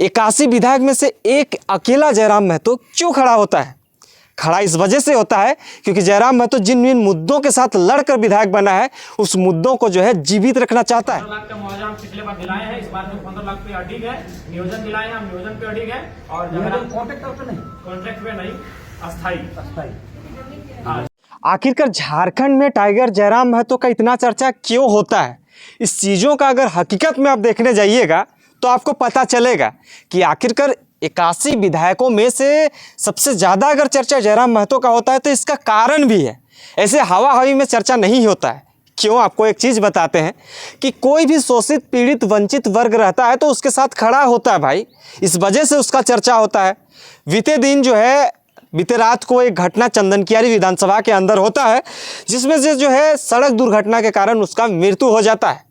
81 विधायक में से एक अकेला जयराम महतो क्यों खड़ा होता है? खड़ा इस वजह से होता है क्योंकि जयराम महतो जिन जिन मुद्दों के साथ लड़कर विधायक बना है उस मुद्दों को जो है जीवित रखना चाहता है। 15 लाख का मुआवजा हम पिछले बार दिलाए हैं, इस बार में 15 लाख पे अडिग है। नियोजन दिलाए हैं, हम नियोजन पे अडिग है और कॉन्ट्रैक्ट पे नहीं, अस्थायी। आखिरकार झारखंड में टाइगर जयराम महतो का इतना चर्चा क्यों होता है? इस चीज़ों का अगर हकीकत में आप देखने जाइएगा तो आपको पता चलेगा कि आखिरकार 81 विधायकों में से सबसे ज़्यादा अगर चर्चा जयराम महतो का होता है तो इसका कारण भी है। ऐसे हवा हवी में चर्चा नहीं होता है। क्यों? आपको एक चीज़ बताते हैं कि कोई भी शोषित पीड़ित वंचित वर्ग रहता है तो उसके साथ खड़ा होता है भाई, इस वजह से उसका चर्चा होता है। बीते रात को एक घटना चंदनकियारी विधानसभा के अंदर होता है जिसमें से जो है सड़क दुर्घटना के कारण उसका मृत्यु हो जाता है।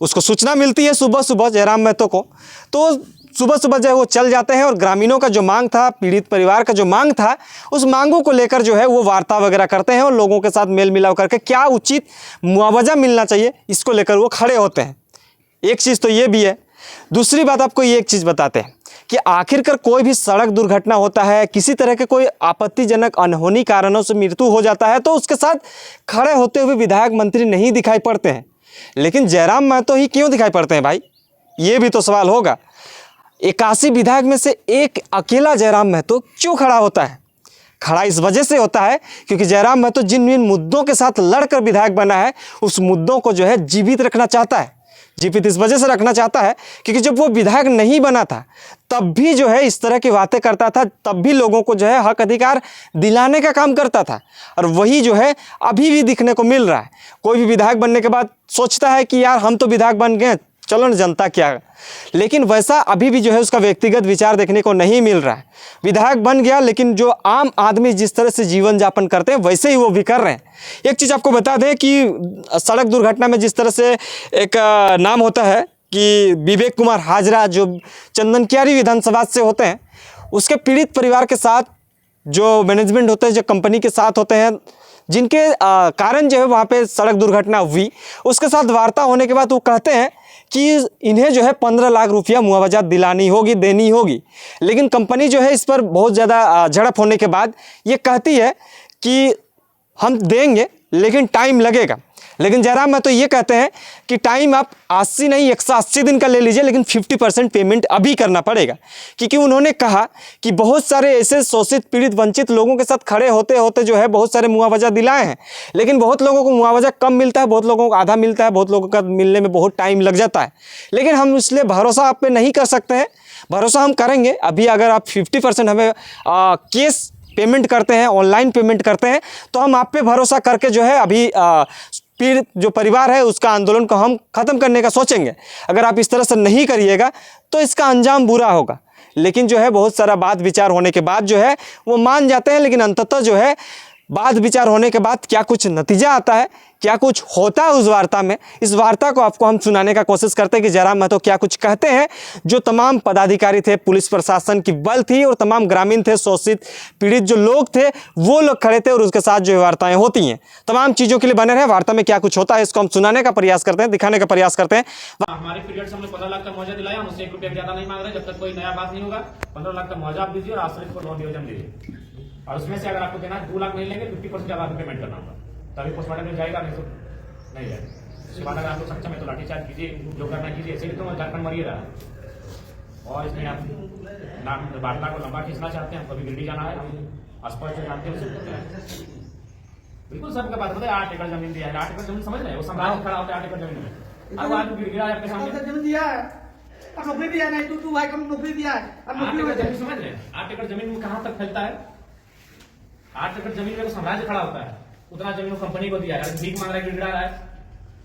उसको सूचना मिलती है सुबह सुबह जयराम महतो को, तो सुबह सुबह जो है वो चल जाते हैं और ग्रामीणों का जो मांग था, पीड़ित परिवार का जो मांग था, उस मांगों को लेकर जो है वो वार्ता वगैरह करते हैं और लोगों के साथ मेल मिलाप करके क्या उचित मुआवजा मिलना चाहिए इसको लेकर वो खड़े होते हैं। एक चीज़ तो ये भी है। दूसरी बात आपको ये एक चीज़ बताते हैं कि आखिरकार कोई भी सड़क दुर्घटना होता है, किसी तरह के कोई आपत्तिजनक अनहोनी कारणों से मृत्यु हो जाता है तो उसके साथ खड़े होते हुए विधायक मंत्री नहीं दिखाई पड़ते हैं, लेकिन जयराम महतो ही क्यों दिखाई पड़ते हैं भाई? ये भी तो सवाल होगा। 81 विधायक में से एक अकेला जयराम महतो क्यों खड़ा होता है? खड़ा इस वजह से होता है क्योंकि जयराम महतो जिन जिन मुद्दों के साथ लड़कर विधायक बना है उस मुद्दों को जो है जीवित रखना चाहता है। जीवित इस वजह से रखना चाहता है क्योंकि जब वो विधायक नहीं बना था तब भी जो है इस तरह की बातें करता था, तब भी लोगों को जो है हक अधिकार दिलाने का काम करता था और वही जो है अभी भी दिखने को मिल रहा है। कोई भी विधायक बनने के बाद सोचता है कि यार हम तो विधायक बन गए, चलो न जनता क्या, लेकिन वैसा अभी भी जो है उसका व्यक्तिगत विचार देखने को नहीं मिल रहा है। विधायक बन गया लेकिन जो आम आदमी जिस तरह से जीवन यापन करते हैं वैसे ही वो भी कर रहे हैं। एक चीज़ आपको बता दें कि सड़क दुर्घटना में जिस तरह से एक नाम होता है कि विवेक कुमार हाजरा जो चंदनकियारी विधानसभा से होते हैं, उसके पीड़ित परिवार के साथ जो मैनेजमेंट होते हैं, जो कंपनी के साथ होते हैं, जिनके कारण जो है वहाँ पे सड़क दुर्घटना हुई, उसके साथ वार्ता होने के बाद वो कहते हैं कि इन्हें जो है 15 लाख रुपया मुआवजा दिलानी होगी, देनी होगी, लेकिन कंपनी जो है इस पर बहुत ज़्यादा झड़प होने के बाद ये कहती है कि हम देंगे लेकिन टाइम लगेगा। लेकिन जयराम महतो ये कहते हैं कि टाइम आप 80 नहीं 180 दिन का ले लीजिए लेकिन 50% पेमेंट अभी करना पड़ेगा, क्योंकि उन्होंने कहा कि बहुत सारे ऐसे शोषित पीड़ित वंचित लोगों के साथ खड़े होते होते जो है बहुत सारे मुआवजा दिलाए हैं, लेकिन बहुत लोगों को मुआवजा कम मिलता है, बहुत लोगों को आधा मिलता है, बहुत लोगों का मिलने में बहुत टाइम लग जाता है। लेकिन हम इसलिए भरोसा आप पे नहीं कर सकते हैं, भरोसा हम करेंगे अभी अगर आप 50% हमें कैश पेमेंट करते हैं, ऑनलाइन पेमेंट करते हैं तो हम आप पे भरोसा करके जो है अभी पीड़ित जो परिवार है उसका आंदोलन को हम ख़त्म करने का सोचेंगे। अगर आप इस तरह से नहीं करिएगा तो इसका अंजाम बुरा होगा। लेकिन जो है बहुत सारा बात विचार होने के बाद जो है वो मान जाते हैं, लेकिन अंततः जो है बात विचार होने के बाद क्या कुछ नतीजा आता है, क्या कुछ होता है उस वार्ता में, इस वार्ता को आपको हम सुनाने का कोशिश करते हैं कि जयराम महतो क्या कुछ कहते हैं। जो तमाम पदाधिकारी थे, पुलिस प्रशासन की बल थी और तमाम ग्रामीण थे, शोषित पीड़ित जो लोग थे वो लोग खड़े थे और उसके साथ जो वार्ताएं होती हैं, तमाम चीज़ों के लिए बने रहे। वार्ता में क्या कुछ होता है इसको हम सुनाने का प्रयास करते हैं, दिखाने का प्रयास करते हैं। हमारे पीरियड से हमने 15 लाख का मुआवजा दिलाया, हम उससे 1 रुपया ज्यादा नहीं मांग रहे। जब तक कोई नया बात नहीं होगा 15 लाख का मुआवजा आप दीजिए और आश्रित को 9 नियोजन दीजिए, और उसमें से अगर आपको देना 2 लाख नहीं लेंगे 50% आप पेमेंट करना होगा, तभी पोस्टमार्टम में जाएगा, नहीं तो नहीं जाएगा। उसके बाद अगर आपको सक्षम है तो लाठीचार्ज कीजिए, जो करना कीजिए। ऐसे तो झारखंड मर ही रहा है और इसमें आप नाम वार्ता को लंबा खींचना चाहते हैं, कभी दिल्ली जाना है, हम स्पष्ट जानते हैं। बिल्कुल सबका बात बताए, 8 एकड़ जमीन दिया है, 8 एकड़ जमीन समझ रहे हैं, वो साम्राज्य खड़ा होता है 8 एकड़ जमीन में। अब आज गिर गिरा है आपके सामने, जमीन दिया है और नौकरी दिया नहीं, तू भाई कम नौकरी दिया है, अब नौकरी में जमीन समझ रहे हैं। 8 एकड़ जमीन में कहां तक फैलता है? 8 एकड़ जमीन में तो साम्राज्य खड़ा होता है, उतना जमीन कंपनी को दिया है, भीख मांग रहा है, गिड़गिड़ा रहा है,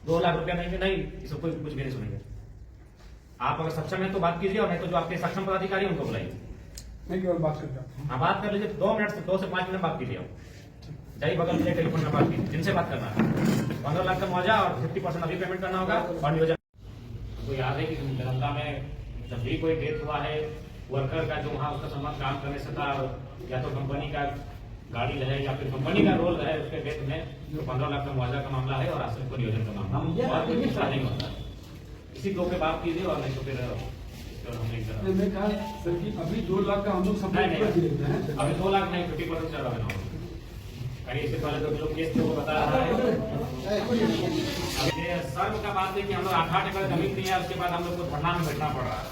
2 लाख रुपया नहीं, इसको कोई कुछ भी नहीं सुनेंगे। आप अगर सक्षम है तो बात कीजिए, और नहीं तो जो आपके सक्षम पदाधिकारी उनको बुलाइए। नहीं केवल बात करते हाँ, बात कर लीजिए, 2 से 5 मिनट बात कीजिए। जाइए बगल में टेलीफोन में बात कीजिए, जिनसे बात करना है। 15 लाख का मुआवजा और 50% अभी पेमेंट करना होगा। और नियोजन तो याद है कि दरभंगा में जब भी कोई डेथ हुआ है, वर्कर का जो वहाँ उसका संबंध काम करने से था, या तो कंपनी का गाड़ी रहे या फिर कंपनी का रोल रहे उसके डेथ में, तो 15 लाख का मुआवजा का मामला है और आश्रित को नियोजन का मामला, और कोई दूसरा नहीं होता। इसी 2 पे बात कीजिए, और नहीं तो फिर श्योर हम लिंक करा मैं कहा सर कि अभी 2 लाख का हम लोग सब नहीं, कर देते हैं। अभी 2 लाख नहीं 50% चल रहा है ना कहीं इससे पहले तो लोग केस को बता रहा है ये सर्व का बात है कि हम लोग 8 एकड़ जमीन नहीं है उसके बाद हम लोग को धरना में बैठना पड़ रहा है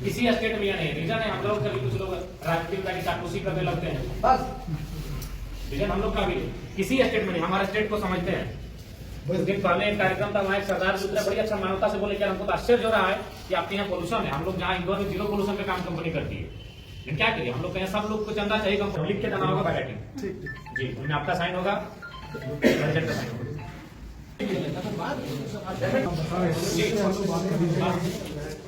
किसी स्टेट में यह नहीं रीजन है हम लोग कभी कुछ लोग राजनीति का चाटूसी करने लगते हैं बस रीजन हम लोग का भी किसी स्टेट में नहीं हमारे स्टेट को समझते हैं कुछ दिन पहले एक कार्यक्रम था वहाँ एक सरदार दूसरा बड़ी अच्छा मानवता से बोले कि हमको तो आश्चर्य हो रहा है कि आपके यहाँ पोल्यूशन है हम लोग जहाँ इंदौर में 0 पोल्यूशन पे काम कंपनी करती है लेकिन क्या करिए हम लोग कहें सब लोग को चंदा चाहिए कंपनी लिख के देना होगा बायोडाइटिंग जी उनमें आपका साइन होगा प्रेसिडेंट का साइन होगा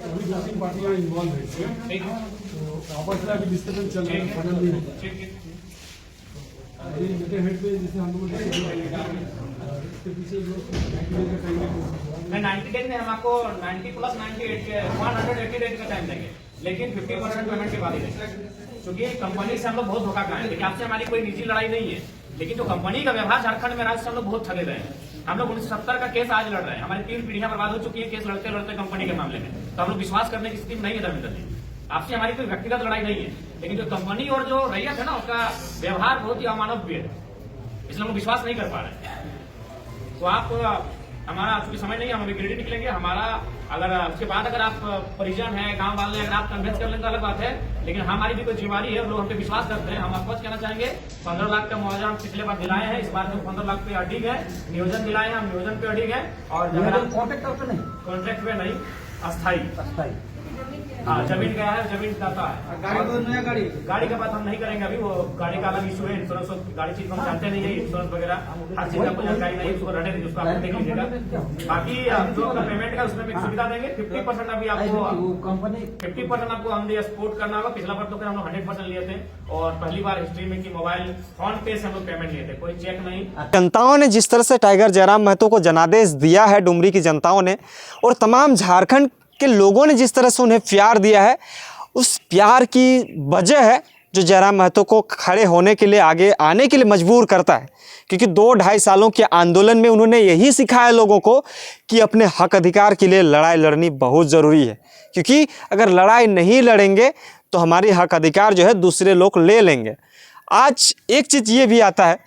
अभी 2-3 पार्टियां इन्वॉल्व है इसमें, ठीक है तो आपस में अभी डिस्कशन चल रहा है फाइनल नहीं है। ठीक है अभी मेरे हेड पे जैसे हम लोग इसके पीछे लोग 90 डेज का टाइम है। मैं 90 डेज में हम आपको 90 प्लस 98 के 180 डेज का टाइम देंगे लेकिन 50% पेमेंट के बाद ही देंगे क्योंकि कंपनी से हम लोग बहुत धोखा खाए लेकिन आपसे हमारी कोई निजी लड़ाई नहीं है लेकिन जो कंपनी का व्यवहार झारखंड में राज्य से हम लोग बहुत ठगे रहे हैं हम लोग 1970 का केस आज लड़ रहे हैं हमारी 3 पीढ़ियां बर्बाद हो चुकी है केस लड़ते लड़ते कंपनी के मामले में तो हम लोग विश्वास करने की स्थिति में नहीं है धर्मेंद्र जी आपसे हमारी कोई व्यक्तिगत लड़ाई नहीं है लेकिन जो कंपनी और जो रैयत है ना उसका व्यवहार बहुत ही अमानवीय है इसलिए हम लोग विश्वास नहीं कर पा रहे हैं तो आप हमारा चूंकि समय नहीं है हम अभी गिरिडीह निकलेंगे हमारा अगर उसके बाद अगर आप परिजन है गांव वाले अगर आप कन्वेंस कर लें तो अलग बात है लेकिन हमारी भी कोई जिम्मेवारी है लोग हम पे विश्वास करते हैं हम आपको कहना चाहेंगे 15 लाख का मुआवजा हम पिछले बार दिलाए हैं इस बार हम 15 लाख पे अडिग है नियोजन दिलाए हैं हम नियोजन पे अडिग है और कॉन्ट्रैक्टर पे नहीं कॉन्ट्रैक्ट पे नहीं अस्थायी हाँ जमीन गया है जमीन दाता है गाड़ी को नया गाड़ी गाड़ी का बात हम नहीं करेंगे अभी वो गाड़ी का अलग इशू है इंश्योरेंस गाड़ी चीज हम जानते नहीं है इंश्योरेंस वगैरह हर चीज का जानकारी नहीं उसको रहने दीजिए उसको आप देख लीजिएगा बाकी जो आपका पेमेंट का उसमें एक सुविधा देंगे 50% अभी आपको कंपनी 50% आपको हम सपोर्ट करना होगा पिछला बार तो हम लोग 100% लिए थे और पहली बार हिस्ट्री में कि मोबाइल फोन पे से हम लोग पेमेंट लिए थे कोई चेक नहीं जनताओं ने जिस तरह से टाइगर जयराम महतो को जनादेश दिया है डुमरी की जनताओं ने और तमाम झारखंड के लोगों ने जिस तरह से उन्हें प्यार दिया है उस प्यार की वजह है जो जयराम महतो को खड़े होने के लिए आगे आने के लिए मजबूर करता है क्योंकि 2-2.5 सालों के आंदोलन में उन्होंने यही सिखाया लोगों को कि अपने हक अधिकार के लिए लड़ाई लड़नी बहुत ज़रूरी है क्योंकि अगर लड़ाई नहीं लड़ेंगे तो हमारी हक अधिकार जो है दूसरे लोग ले लेंगे। आज एक चीज़ ये भी आता है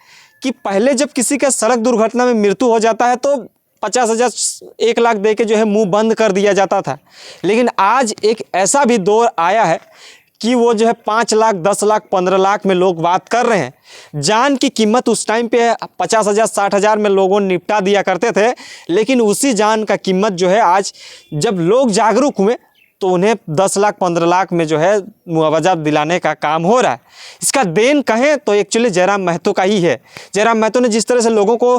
कि पहले जब किसी का सड़क दुर्घटना में मृत्यु हो जाता है तो 50,000 1 लाख दे के जो है मुंह बंद कर दिया जाता था लेकिन आज एक ऐसा भी दौर आया है कि वो जो है 5 लाख 10 लाख 15 लाख में लोग बात कर रहे हैं। जान की कीमत उस टाइम पे 50,000 60,000 में लोगों ने निपटा दिया करते थे लेकिन उसी जान का कीमत जो है आज जब लोग जागरूक हुए तो उन्हें 10 लाख 15 लाख में जो है मुआवजा दिलाने का काम हो रहा है। इसका देन कहें तो एक्चुअली जयराम महतो का ही है। जयराम महतो ने जिस तरह से लोगों को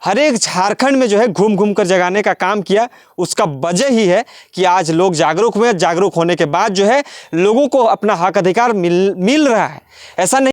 हर एक झारखंड में जो है घूम घूम कर जगाने का काम किया उसका वजह ही है कि आज लोग जागरूक हुए। जागरूक होने के बाद जो है लोगों को अपना हक अधिकार मिल रहा है। ऐसा नहीं